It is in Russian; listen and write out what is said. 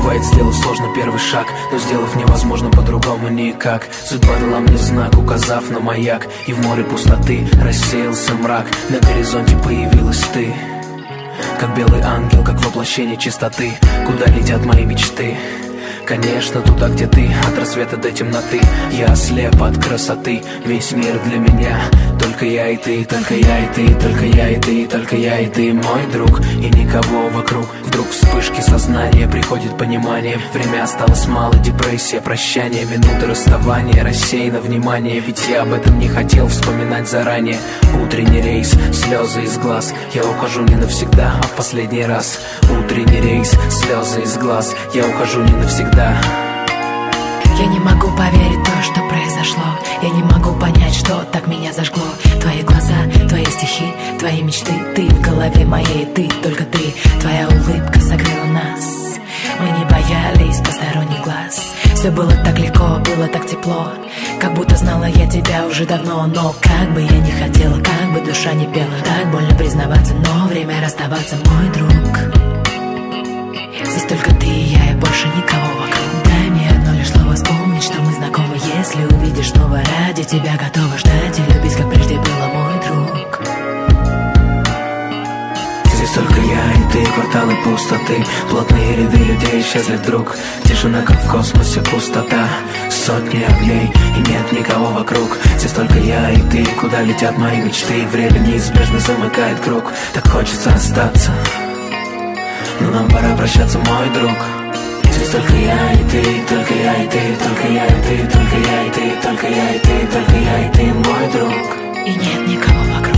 бывает, сделав сложно первый шаг, но сделав невозможно по-другому никак. Судьба дала мне знак, указав на маяк, и в море пустоты рассеялся мрак. На горизонте появилась ты, как белый ангел, как воплощение чистоты. Куда летят мои мечты? Конечно, туда, где ты, от рассвета до темноты. Я ослеп от красоты, весь мир для меня. Только я и ты, только я и ты, только я и ты, только я и ты, мой друг, и никого вокруг. Вдруг вспышки сознания, приходит понимание. Время осталось мало, депрессия, прощание, минуты расставания, рассеяно внимание. Ведь я об этом не хотел вспоминать заранее. Утренний рейс, слезы из глаз, я ухожу не навсегда, а в последний раз. Утренний рейс, слезы из глаз, я ухожу не навсегда. Я не могу поверить в то, что произошло. Я не могу понять, что так меня зажгло. Твои глаза, твои стихи, твои мечты. Ты в голове моей, ты, только ты. Твоя улыбка согрела нас. Мы не боялись посторонних глаз. Все было так легко, было так тепло, как будто знала я тебя уже давно. Но как бы я не хотела, как бы душа не пела, так больно признаваться, но время расставаться, мой друг. Здесь только ты и я, и больше никого вокруг. Дай мне одно лишь слово вспомнить, что мы знакомы. Если увидишь снова, ради тебя готова ждать и любить, как прежде было, мой друг. Здесь только я и ты, кварталы пустоты. Плотные ряды людей исчезли вдруг. Тишина, как в космосе, пустота. Сотни огней и нет никого вокруг. Здесь только я и ты, куда летят мои мечты. Время неизбежно замыкает круг. Так хочется остаться, но нам пора прощаться, мой друг. Здесь только я и ты, только я и ты, только я и ты, только я и ты, только я и ты, только я и ты, мой друг. И нет никого вокруг.